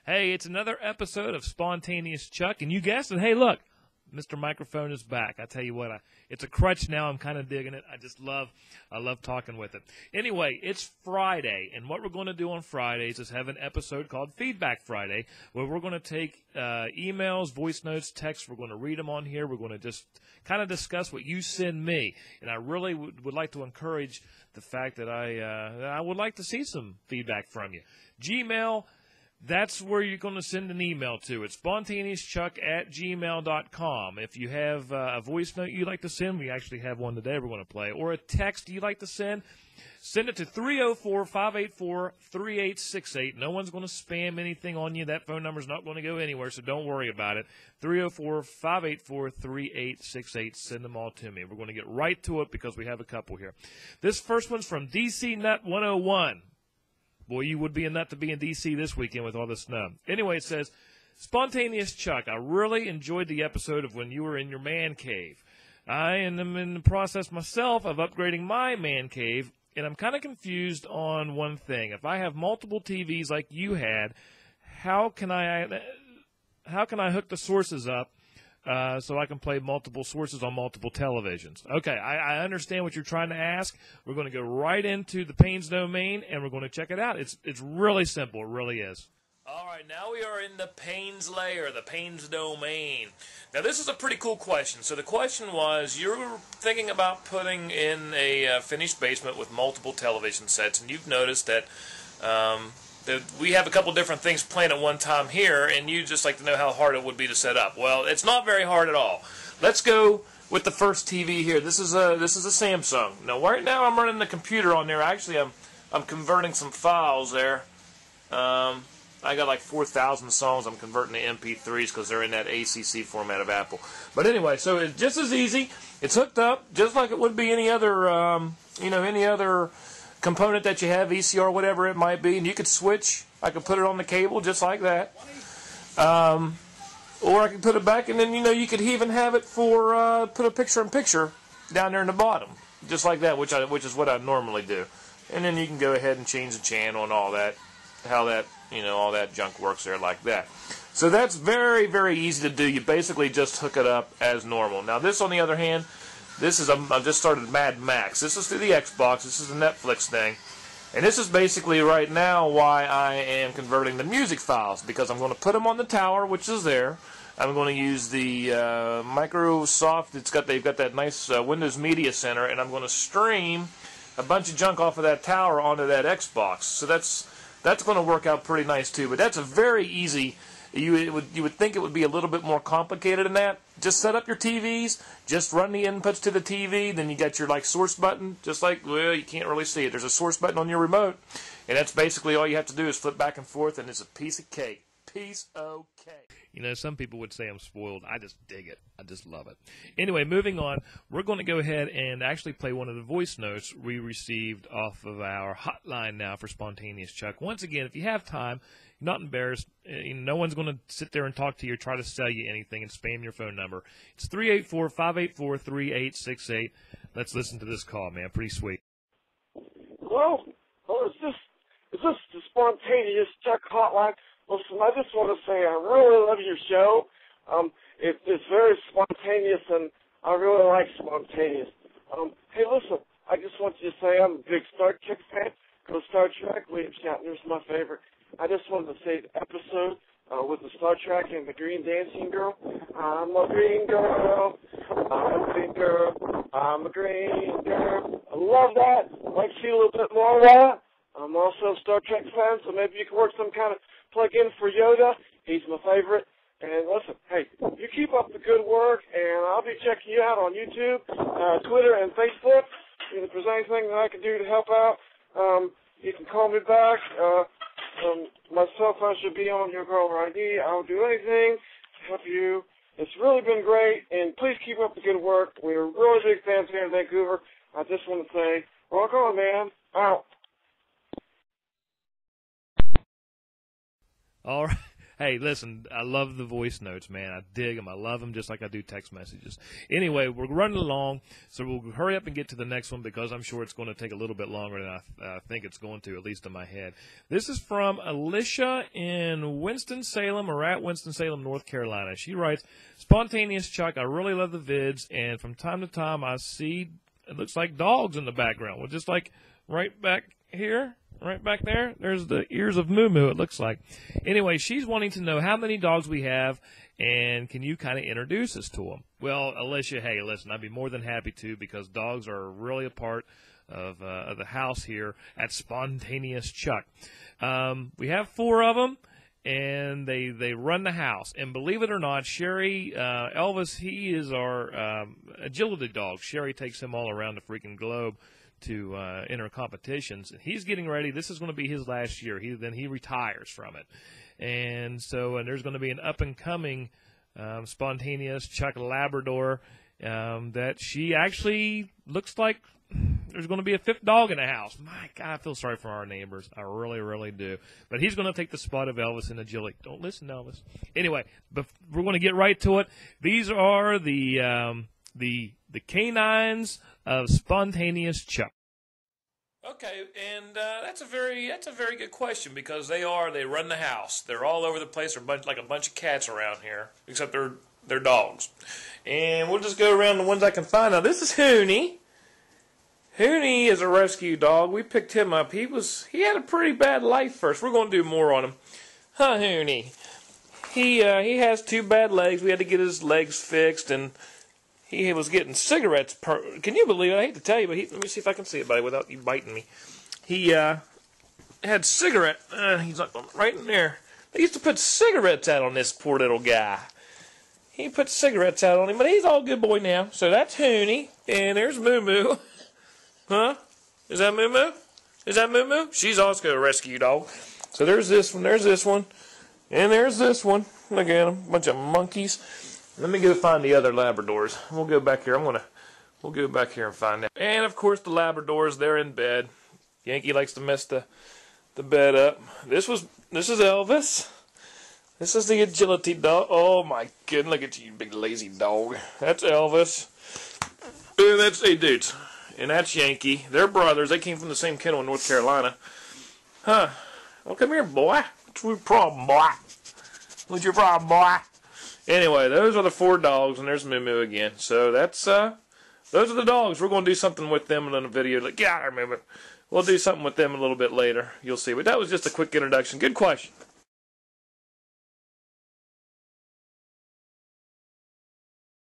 Hey, it's another episode of Spontaneous Chuck, and you guessed it. Hey, look, Mr. Microphone is back. I tell you what, it's a crutch now. I'm kind of digging it. I love talking with it. Anyway, it's Friday, and what we're going to do on Fridays is have an episode called Feedback Friday, where we're going to take emails, voice notes, texts. We're going to read them on here. We're going to just kind of discuss what you send me, and I really would like to encourage the fact that I would like to see some feedback from you. Gmail. That's where you're going to send an email to. It's spontaneouschuk@gmail.com. If you have a voice note you'd like to send, we actually have one today we're going to play, or a text you'd like to send it to 304-584-3868. No one's going to spam anything on you. That phone number's not going to go anywhere, so don't worry about it. 304-584-3868. Send them all to me. We're going to get right to it because we have a couple here. This first one's from DC Nut 101. Boy, you would be a nut to be in D.C. this weekend with all the snow. Anyway, it says, Spontaneous Chuck, I really enjoyed the episode of when you were in your man cave. I am in the process myself of upgrading my man cave, and I'm kind of confused on one thing. If I have multiple TVs like you had, how can I hook the sources up so I can play multiple sources on multiple televisions? Okay, I understand what you're trying to ask. We're going to go right into the Panes domain, and we're going to check it out. It's really simple. It really is. All right, now we are in the Panes layer, the Panes domain. Now, this is a pretty cool question. So the question was, you're thinking about putting in a finished basement with multiple television sets, and you've noticed that we have a couple different things playing at one time here, and you just like to know how hard it would be to set up. Well, it's not very hard at all. Let's go with the first TV here. This is a Samsung. Now, right now I'm running the computer on there. Actually, I'm converting some files there. I got like 4,000 songs I'm converting to MP3s because they're in that ACC format of Apple. But anyway, so it's just as easy. It's hooked up just like it would be any other, any other component that you have, VCR, whatever it might be, and you could switch. I could put it on the cable just like that, or I could put it back, and then you could even have it for put a picture-in-picture down there in the bottom, just like that, which is what I normally do. And then you can go ahead and change the channel and all that, how that all that junk works there like that. So that's very, very easy to do. You basically just hook it up as normal. Now this, on the other hand, this is I've just started Mad Max. This is through the Xbox. This is a Netflix thing. And this is basically right now why I am converting the music files, because I'm going to put them on the tower, which is there. I'm going to use the Microsoft. They've got that nice Windows Media Center, and I'm going to stream a bunch of junk off of that tower onto that Xbox. So that's going to work out pretty nice too. But that's a very easy. You would think it would be a little bit more complicated than that. Just set up your TVs, just run the inputs to the TV, then you got your source button, just like, well, you can't really see it. There's a source button on your remote, and that's basically all you have to do is flip back and forth, and it's a piece of cake. Piece of cake. Some people would say I'm spoiled. I just dig it. I just love it. Anyway, moving on, we're going to go ahead and actually play one of the voice notes we received off of our hotline now for Spontaneous Chuck. Once again, if you have time, you're not embarrassed. No one's going to sit there and talk to you or try to sell you anything and spam your phone number. It's 384-584-3868. Let's listen to this call, man. Pretty sweet. Hello? Is this the Spontaneous Chuck hotline? Listen, I just want to say I really love your show. It's very spontaneous, and I really like spontaneous. Hey, listen, I just want you to say I'm a big Star Trek fan. Go Star Trek. William Shatner's my favorite. I just wanted to say the episode with the Star Trek and the green dancing girl. I'm a green girl. I'm a green girl. I'm a green girl. I love that. I'd like to see a little bit more of that. I'm also a Star Trek fan, so maybe you can work some kind of plug-in for Yoda. He's my favorite. And listen, hey, you keep up the good work, and I'll be checking you out on YouTube, Twitter, and Facebook. If there's anything that I can do to help out, you can call me back. My cell phone should be on your caller ID. I'll do anything to help you. It's really been great, and please keep up the good work. We're really big fans here in Vancouver. I just want to say, rock on, man. Out. All right. Hey, listen, I love the voice notes, man. I dig them. I love them just like I do text messages. Anyway, we're running along, so we'll hurry up and get to the next one because I'm sure it's going to take a little bit longer than I think it's going to, at least in my head. This is from Alicia in Winston-Salem, or at Winston-Salem, North Carolina. She writes, Spontaneous Chuck, I really love the vids, and from time to time I see, it looks like dogs in the background. Well, just like right back here. Right back there, there's the ears of Moo Moo, it looks like. Anyway, she's wanting to know how many dogs we have, and can you kind of introduce us to them? Well, Alicia, hey, listen, I'd be more than happy to, because dogs are really a part of the house here at Spontaneous Chuck. We have 4 of them, and they run the house. And believe it or not, Sherry, Elvis, he is our agility dog. Sherry takes him all around the freaking globe to enter competitions. He's getting ready. This is going to be his last year. Then he retires from it. And so there's going to be an up-and-coming Spontaneous Chuck Labrador that she actually looks like there's going to be a 5th dog in the house. My God, I feel sorry for our neighbors. I really, really do. But he's going to take the spot of Elvis in agility. Don't listen, Elvis. Anyway, but we're going to get right to it. These are the canines of Spontaneous Chuck. Okay, and that's a very good question, because they run the house. They're all over the place. They're like a bunch of cats around here, except they're dogs. And we'll just go around the ones I can find. Now this is Hooney. Hooney is a rescue dog. We picked him up. He had a pretty bad life first. We're going to do more on him. Huh, Hooney? He has 2 bad legs. We had to get his legs fixed, and he was getting cigarettes. Can you believe it? I hate to tell you, but let me see if I can see it, buddy, without you biting me. He had cigarette. He's like right in there. They used to put cigarettes out on this poor little guy. He put cigarettes out on him, but he's all good boy now. So that's Hooney, and there's Moo Moo. Huh? Is that Moo Moo? Is that Moo Moo? She's also a rescue dog. So there's this one, and there's this one. Look at them, bunch of monkeys. Let me go find the other Labradors. We'll go back here. We'll go back here and find out. And of course the Labradors, they're in bed. Yankee likes to mess the bed up. This is Elvis. This is the agility dog. Oh my goodness, look at you, big lazy dog. That's Elvis. And that's dudes. And that's Yankee. They're brothers. They came from the same kennel in North Carolina. Huh. Well, come here, boy. What's your problem, boy? What's your problem, boy? Anyway, those are the 4 dogs, and there's Moo Moo again. So that's those are the dogs. We're going to do something with them in a video. Like, get out of here, Moo Moo. We'll do something with them a little bit later. You'll see. But that was just a quick introduction. Good question.